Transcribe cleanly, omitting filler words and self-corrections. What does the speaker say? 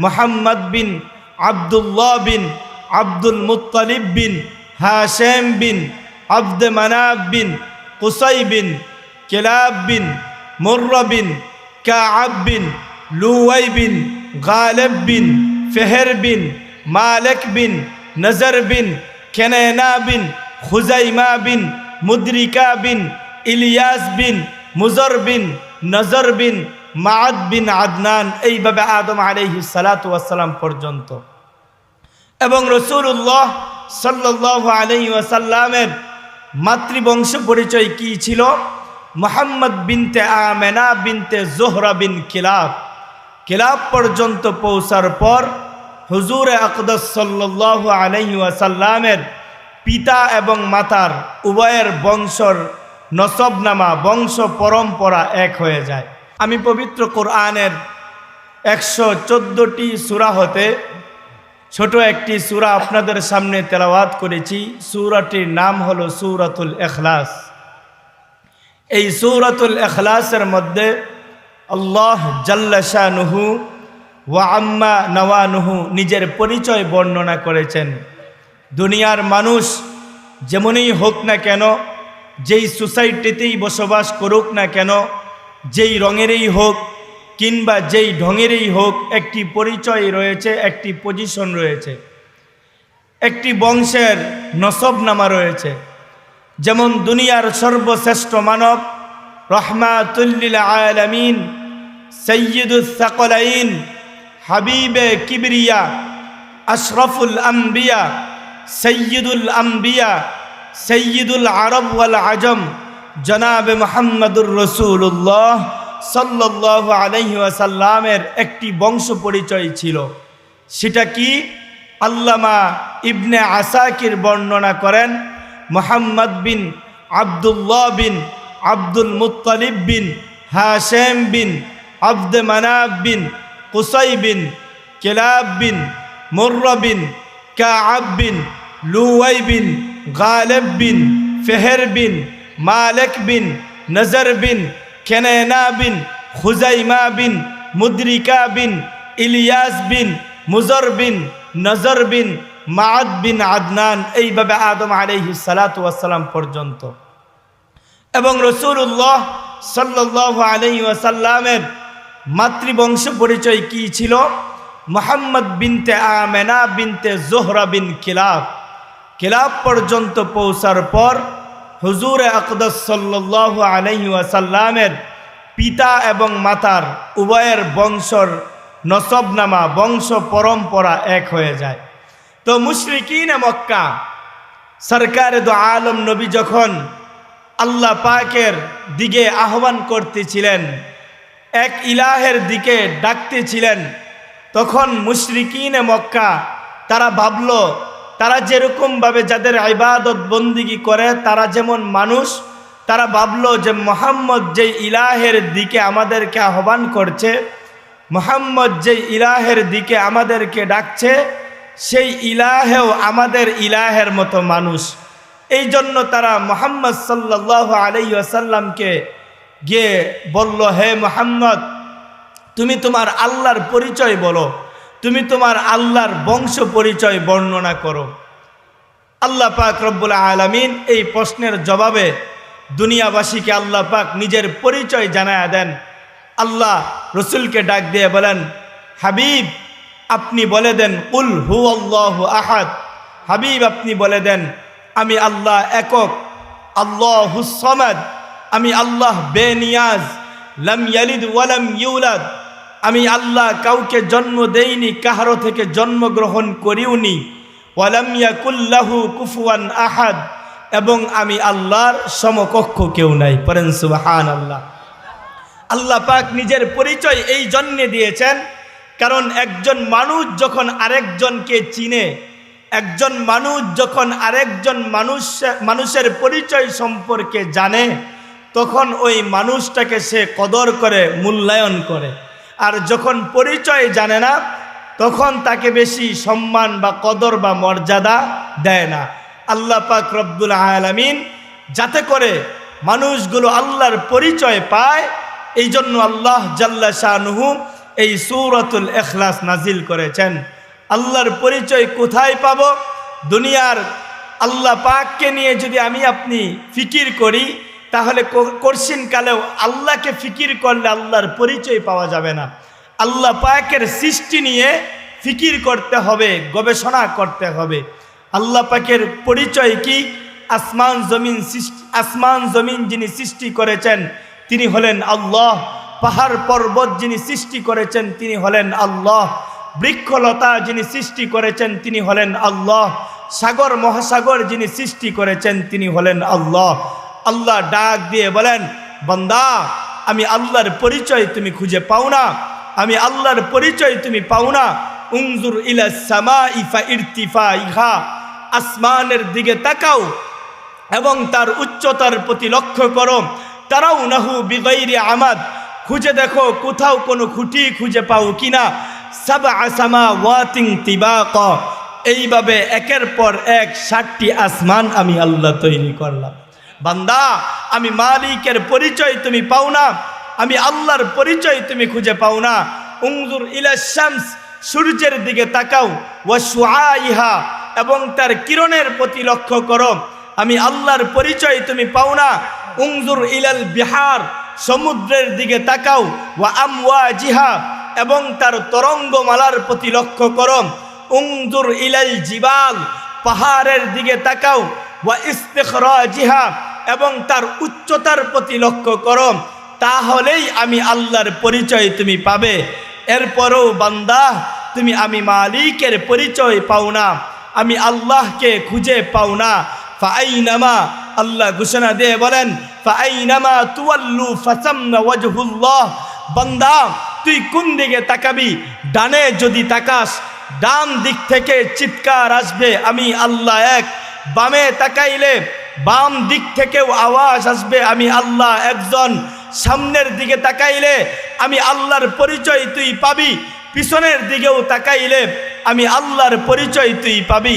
মুহাম্মদ বিন আব্দুল্লাহ বিন Abdul Muttalib বিন হাশেম বিন আব্দ মানাফ বিন Qusai bin Kilab বিন মুররা বিন কাআব বিন লুওয়াই বিন গালিব বিন ফেহর বিন মালিক বিন নজর বিন কেনানা বিন খুজাইমা বিন মুদরিকা বিন ইলিয়াস বিন মুজর বিন নজর বিন মাআদ বিন আদনান, এইভাবে আদম আলাইহিস সালাতু ওয়াস সালাম পর্যন্ত। এবং রাসূলুল্লাহ সাল্লাল্লাহু আলাইহি ওয়াসাল্লামের মাতৃবংশ পরিচয় কি ছিল? মুহাম্মদ বিনতে আমেনা বিনতে জোহরা বিন কিলাব। কিলাব পর্যন্ত পৌঁছার পর হুজুর আকদাস সাল্লাল্লাহু আলাইহি ওয়াসাল্লামের পিতা এবং মাতার উভয়ের বংশর নসবনামা বংশ পরম্পরা এক হয়ে যায়। আমি পবিত্র কোরআনের 114টি সূরা হতে ছোট একটি সূরা আপনাদের সামনে তেলাওয়াত করেছি। সূরাটির নাম হলো সূরাতুল ইখলাস। এই সূরাতুল ইখলাসের মধ্যে আল্লাহ জাল্লা শানুহু ওয়া আম্মা নওয়ানুহু নিজের পরিচয় বর্ণনা করেছেন। দুনিয়ার মানুষ যেমনই হোক না কেন, যেই সোসাইটিতেই বসবাস করুক না কেন, যেই রঙেরই হোক কিংবা যেই ঢঙেরই হোক, একটি পরিচয় রয়েছে, একটি পজিশন রয়েছে, একটি বংশের নসবনামা রয়েছে। যেমন দুনিয়ার সর্বশ্রেষ্ঠ মানব রহমাতুল লিল আলামিন সাইয়্যিদুস সাকলাইন হাবিবে কিবরিয়া আশরাফুল আম্বিয়া সৈয়দুল আম্বিয়া সৈয়দুল আরব ওয়াল আজম জনাবে মুহাম্মদুর রাসূলুল্লাহ সাল্লাল্লাহু আলাইহি ওয়াসাল্লামের একটি বংশ পরিচয় ছিল। সেটা কি? আল্লামা ইবনে আসাকির বর্ণনা করেন, মুহাম্মদ বিন আব্দুল্লাহ বিন আব্দুল মুত্তালিব বিন হাশেম বিন আব্দ মানাফ বিন কুসাই বিন কিলাব বিন মুররা বিন কাআব বিন লুওয়াই বিন গালিব বিন ফেহর বিন মালিক বিন নজর বিন কেনানা বিন খুজাইমা বিন মুদরিকা বিন ইলিয়াস বিন মুজর বিন নজর বিন মাআদ বিন আদনান, এইভাবে আদম আলাইহিস সালাতু ওয়াস সালাম পর্যন্ত। এবং রাসূলুল্লাহ সাল্লাল্লাহু আলাইহি ওয়াসাল্লামের মাতৃবংশ পরিচয় কি ছিল? মুহাম্মদ বিনতে আমেনা বিনতে জোহরা বিন কিলাব। কিলাব পর্যন্ত পৌঁছার পর হুজুর আকদাস সাল্লাল্লাহু আলাইহি ওয়াসাল্লামের পিতা এবং মাতার উভয়ের বংশর নসবনামা বংশ পরম্পরা এক হয়ে যায়। তো মুশরিকিনে মক্কা সরকারে দো আলম নবী যখন আল্লাহ পাকের দিকে আহ্বান করতেছিলেন, এক ইলাহের দিকে ডাকতেছিলেন, তখন মুশরিকিনে মক্কা তারা ভাবল, তারা যেরকমভাবে যাদের ইবাদত বন্দিগি করে তারা যেমন মানুষ, তারা ভাবল যে মুহাম্মদ যেই ইলাহের দিকে আমাদেরকে আহ্বান করছে, মুহাম্মদ যেই ইলাহের দিকে আমাদেরকে ডাকছে, সেই ইলাহেও আমাদের ইলাহের মতো মানুষ। এই জন্য তারা মুহাম্মদ সাল্লাল্লাহু আলাইহি ওয়াসাল্লামকে গিয়ে বলল, হে মুহাম্মদ, তুমি তোমার আল্লাহর পরিচয় বলো, তুমি তোমার আল্লাহর বংশ পরিচয় বর্ণনা করো। আল্লাহ পাক রব্বুল আলামিন এই প্রশ্নের জবাবে দুনিয়াবাসীকে আল্লাহ পাক নিজের পরিচয় জানায়া দেন। আল্লাহ রসুলকে ডাক দিয়ে বলেন, হাবিব আপনি বলে দেন, কুল হুয়াল্লাহু আহাদ, হাবিব আপনি বলে দেন আমি আল্লাহ একক, আল্লাহুস সামাদ, আমি আল্লাহ বেনিয়াজ, লাম ইয়ালিদ ওয়ালাম ইউলাদ, আমি আল্লাহ কাউকে জন্ম দেইনি, কাহারো থেকে জন্মগ্রহণ করিওনি, ওয়ালাম ইয়াকুল লাহু কুফুয়ান আহাদ, এবং আমি আল্লাহর সমকক্ষ কেউ নাই। পড়েন সুবহানাল্লাহ। আল্লাহ পাক নিজের পরিচয় এই জন্য দিয়েছেন, কারণ একজন মানুষ যখন আরেকজনকে চিনে, একজন মানুষ যখন আরেকজন মানুষের পরিচয় সম্পর্কে জানে, তখন ওই মানুষটাকে সে কদর করে, মূল্যায়ন করে। আর যখন পরিচয় জানে না, তখন তাকে বেশি সম্মান বা কদর বা মর্যাদা দেয় না। আল্লাহ পাক রব্বুল আলামিন যাতে করে মানুষগুলো আল্লাহর পরিচয় পায়, এই জন্য আল্লাহ জাল্লা শানুহু এই সূরাতুল ইখলাস নাজিল করেছেন। আল্লাহর পরিচয় কোথায় পাব? দুনিয়ার আল্লাহ পাককে নিয়ে যদি আমি আপনি ফিকির করি, তাহলে কঠিন কালেও আল্লাহকে ফিকির করলে আল্লাহর পরিচয় পাওয়া যাবে না। আল্লাহ পাকের সৃষ্টি নিয়ে ফিকির করতে হবে, গবেষণা করতে হবে। আল্লাহ পাকের পরিচয় কি? আসমান জমিন যিনি সৃষ্টি করেছেন তিনি হলেন আল্লাহ। পাহাড় পর্বত যিনি সৃষ্টি করেছেন তিনি হলেন আল্লাহ। বৃক্ষলতা যিনি সৃষ্টি করেছেন তিনি হলেন আল্লাহ। সাগর মহাসাগর যিনি সৃষ্টি করেছেন তিনি হলেন আল্লাহ। আল্লাহ ডাক দিয়ে বলেন, বান্দা আমি আল্লাহর পরিচয় তুমি খুঁজে পাও না, আমি আল্লাহর পরিচয় তুমি পাও না। উনজুর ইলা সামাই ফাইরতিফাইহা, আসমানের দিকে তাকাও এবং তার উচ্চতার প্রতি লক্ষ্য করো। তারাউনাহু বিগাইরি আমাদ, খুঁজে দেখো কোথাও কোনো খুঁটি খুঁজে পাও কিনা। সাবআ সামাওয়াতিন তিবাকা, এইভাবে একের পর এক 7টি আসমান আমি আল্লাহ তৈরি করলাম। বান্দা আমি মালিকের পরিচয় তুমি পাও না, আমি আল্লাহর পরিচয় তুমি খুঁজে পাও না। উনজুর ইলা শামস, সূর্যের দিকে তাকাও। ওয়া শুআইহা, এবং তার কিরণের প্রতি লক্ষ্য করো, আমি আল্লাহর পরিচয় তুমি পাও না। উনজুর ইলাল বিহার, সমুদ্রের দিকে তাকাও। ওয়া আমওয়াজিহা, এবং তার তরঙ্গমালার প্রতি লক্ষ্য করো। উনজুর ইলাল জিবাল, পাহাড়ের দিকে তাকাও। ওয়া ইস্তিখরাজিহা, এবং তার উচ্চতার প্রতি লক্ষ্য করো। তাহলেই আমি আল্লাহর পরিচয় তুমি পাবে। এরপরও বান্দা তুমি আমি মালিকের পরিচয় পাও না, আমি আল্লাহকে খুঁজে পাও না। ফাআইনামা, আল্লাহ ঘোষণা দিয়ে বলেন, ফাআইনামা তুওয়াল্লু ফাসাম্মা ওয়াজহুল্লাহ। বান্দা তুই কোন দিকে তাকাবি? ডানে যদি তাকাস, ডান দিক থেকে চিৎকার আসবে আমি আল্লাহ এক। বামে তাকাইলে বাম দিক থেকেও আওয়াজ আসবে আমি আল্লাহ একজন। সামনের দিকে তাকাইলে আমি আল্লাহর পরিচয় তুই পাবি, পিছনের দিকেও তাকাইলে আমি আল্লাহর পরিচয় তুই পাবি।